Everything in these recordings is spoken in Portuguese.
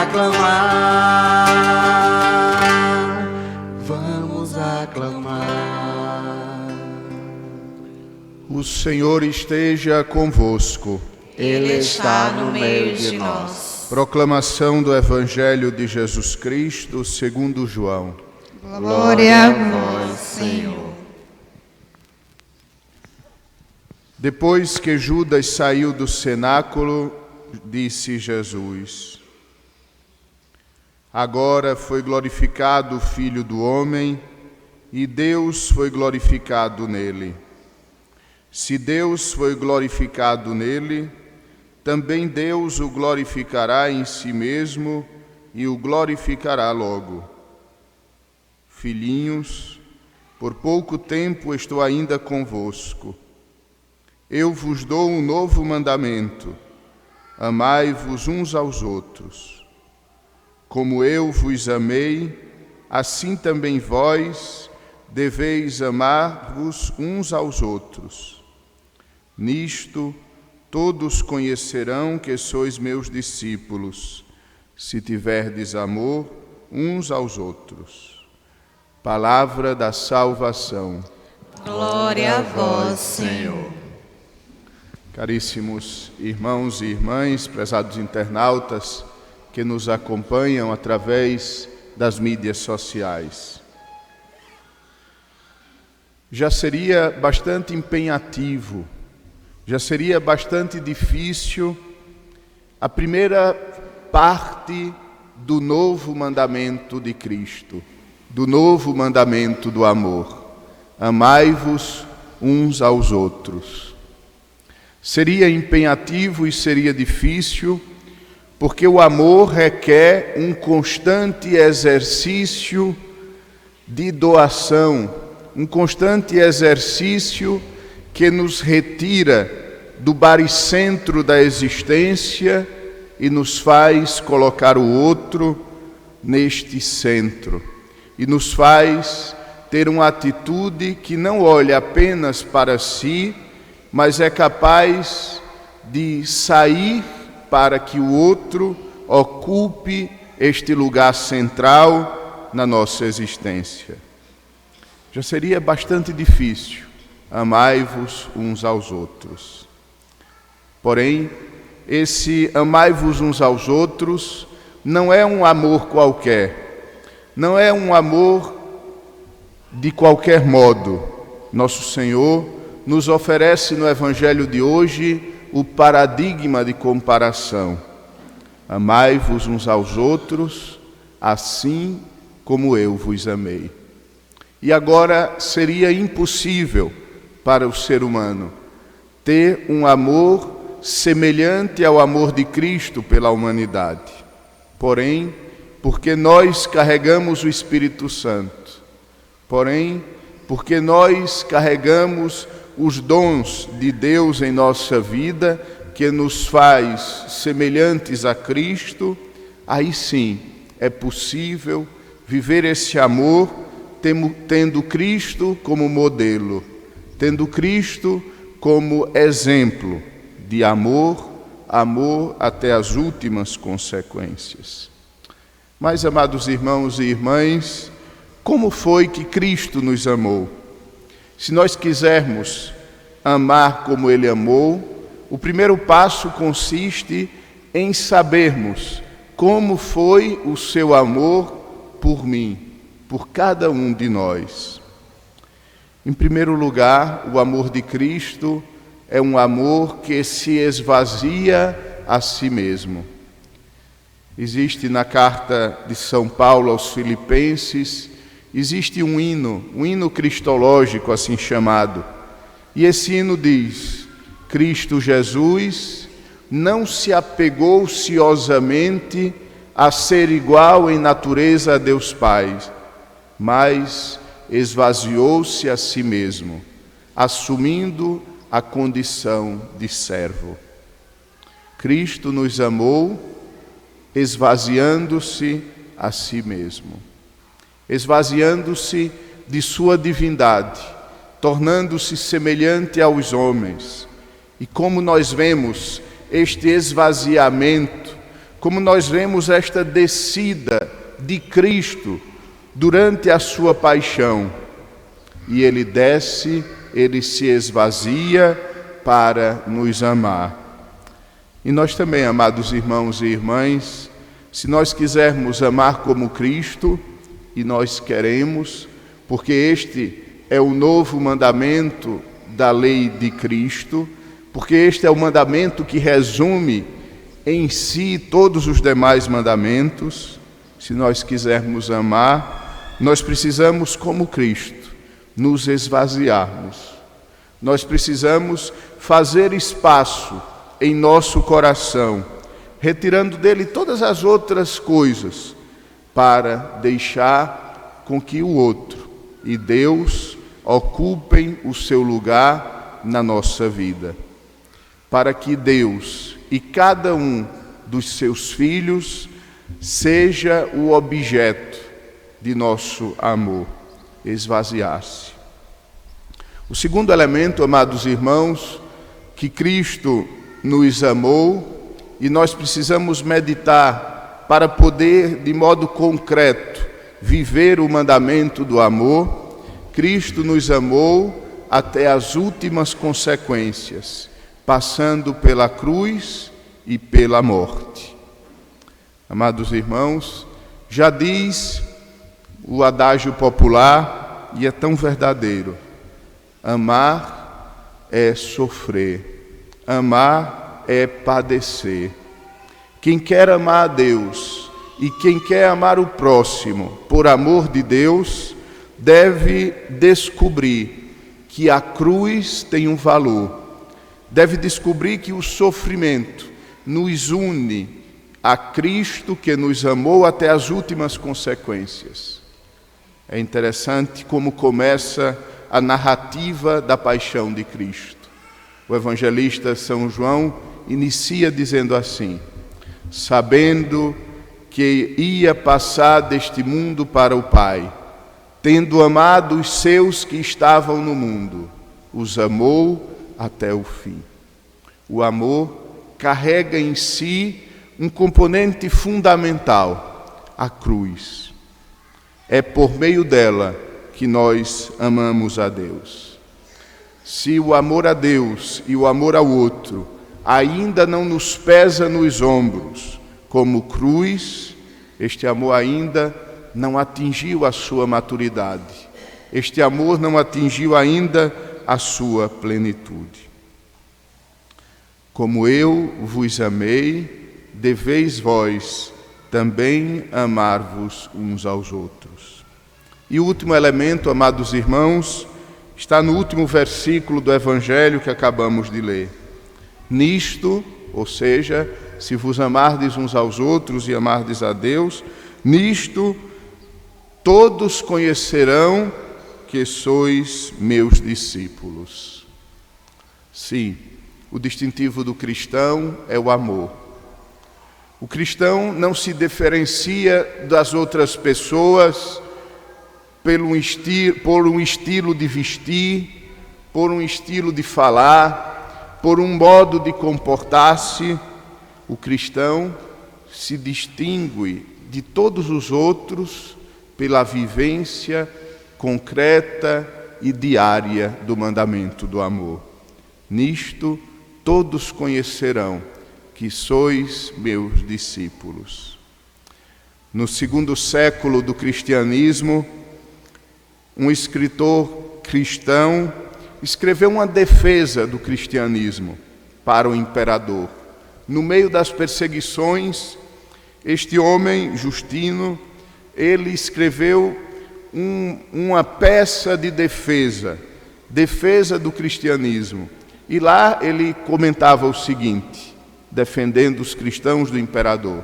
aclamar, vamos aclamar. O Senhor esteja convosco. Ele está no meio de nós. Proclamação do Evangelho de Jesus Cristo segundo João. Glória a vós, Senhor. Depois que Judas saiu do cenáculo, disse Jesus: Agora foi glorificado o Filho do Homem, e Deus foi glorificado nele. Se Deus foi glorificado nele, também Deus o glorificará em si mesmo e o glorificará logo. Filhinhos, por pouco tempo estou ainda convosco. Eu vos dou um novo mandamento: amai-vos uns aos outros. Como eu vos amei, assim também vós deveis amar-vos uns aos outros. Nisto todos conhecerão que sois meus discípulos, se tiverdes amor uns aos outros. Palavra da salvação. Glória a vós, Senhor. Caríssimos irmãos e irmãs, prezados internautas que nos acompanham através das mídias sociais. Já seria bastante empenhativo, já seria bastante difícil a primeira parte do novo mandamento de Cristo, do novo mandamento do amor: amai-vos uns aos outros. Seria empenhativo e seria difícil, porque o amor requer um constante exercício de doação, um constante exercício que nos retira do baricentro da existência e nos faz colocar o outro neste centro, e nos faz ter uma atitude que não olha apenas para si, mas é capaz de sair para que o outro ocupe este lugar central na nossa existência. Já seria bastante difícil: amai-vos uns aos outros. Porém, esse amai-vos uns aos outros não é um amor qualquer, não é um amor de qualquer modo. Nosso Senhor nos oferece no Evangelho de hoje o paradigma de comparação. Amai-vos uns aos outros, assim como eu vos amei. E agora seria impossível para o ser humano ter um amor semelhante ao amor de Cristo pela humanidade. Porém, porque nós carregamos o Espírito Santo, porém, porque nós carregamos os dons de Deus em nossa vida, que nos faz semelhantes a Cristo, aí sim é possível viver esse amor tendo Cristo como modelo, tendo Cristo como exemplo de amor, amor até as últimas consequências. Mas, amados irmãos e irmãs, como foi que Cristo nos amou? Se nós quisermos amar como Ele amou, o primeiro passo consiste em sabermos como foi o seu amor por mim, por cada um de nós. Em primeiro lugar, o amor de Cristo é um amor que se esvazia a si mesmo. Existe na carta de São Paulo aos Filipenses, existe um hino cristológico assim chamado. E esse hino diz: Cristo Jesus não se apegou ociosamente a ser igual em natureza a Deus Pai, mas esvaziou-se a si mesmo, assumindo a condição de servo. Cristo nos amou esvaziando-se a si mesmo, esvaziando-se de sua divindade, tornando-se semelhante aos homens. E como nós vemos este esvaziamento, como nós vemos esta descida de Cristo durante a sua paixão. E ele desce, ele se esvazia para nos amar. E nós também, amados irmãos e irmãs, se nós quisermos amar como Cristo, e nós queremos, porque este é o novo mandamento da lei de Cristo, porque este é o mandamento que resume em si todos os demais mandamentos. Se nós quisermos amar, nós precisamos, como Cristo, nos esvaziarmos. Nós precisamos fazer espaço em nosso coração, retirando dele todas as outras coisas, para deixar com que o outro e Deus ocupem o seu lugar na nossa vida. Para que Deus e cada um dos seus filhos seja o objeto de nosso amor, esvaziar-se. O segundo elemento, amados irmãos, que Cristo nos amou e nós precisamos meditar para poder, de modo concreto, viver o mandamento do amor. Cristo nos amou até as últimas consequências, passando pela cruz e pela morte. Amados irmãos, já diz o adágio popular, e é tão verdadeiro: amar é sofrer, amar é padecer. Quem quer amar a Deus e quem quer amar o próximo por amor de Deus, deve descobrir que a cruz tem um valor, deve descobrir que o sofrimento nos une a Cristo, que nos amou até as últimas consequências. É interessante como começa a narrativa da paixão de Cristo. O evangelista São João inicia dizendo assim: sabendo que ia passar deste mundo para o Pai, tendo amado os seus que estavam no mundo, os amou até o fim. O amor carrega em si um componente fundamental, a cruz. É por meio dela que nós amamos a Deus. Se o amor a Deus e o amor ao outro ainda não nos pesa nos ombros como cruz, este amor ainda não atingiu a sua maturidade. Este amor não atingiu ainda a sua plenitude. Como eu vos amei, deveis vós também amar-vos uns aos outros. E o último elemento, amados irmãos, está no último versículo do Evangelho que acabamos de ler. Nisto, ou seja, se vos amardes uns aos outros e amardes a Deus, nisto todos conhecerão que sois meus discípulos. Sim, o distintivo do cristão é o amor. O cristão não se diferencia das outras pessoas por um estilo de vestir, por um estilo de falar, por um modo de comportar-se. O cristão se distingue de todos os outros pela vivência concreta e diária do mandamento do amor. Nisto todos conhecerão que sois meus discípulos. No segundo século do cristianismo, um escritor cristão escreveu uma defesa do cristianismo para o imperador. No meio das perseguições, este homem, Justino, ele escreveu uma peça de defesa do cristianismo. E lá ele comentava o seguinte, defendendo os cristãos do imperador: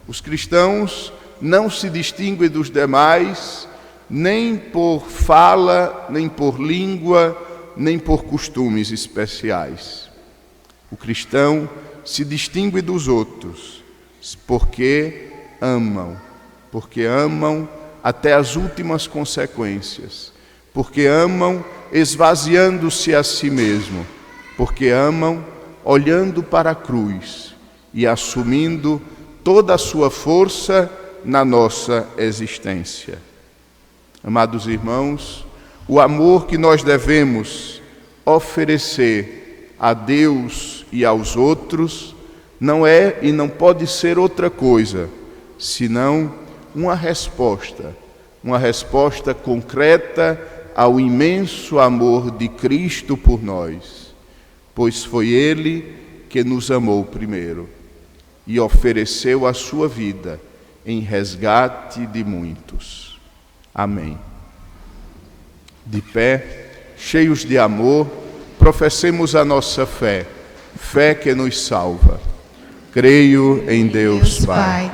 os cristãos não se distinguem dos demais, nem por fala, nem por língua, nem por costumes especiais. O cristão se distingue dos outros porque amam até as últimas consequências, porque amam esvaziando-se a si mesmo, porque amam olhando para a cruz e assumindo toda a sua força na nossa existência. Amados irmãos, o amor que nós devemos oferecer a Deus e aos outros não é e não pode ser outra coisa, senão uma resposta concreta ao imenso amor de Cristo por nós, pois foi Ele que nos amou primeiro e ofereceu a sua vida em resgate de muitos. Amém. De pé, cheios de amor, professemos a nossa fé, fé que nos salva. Creio em Deus Pai,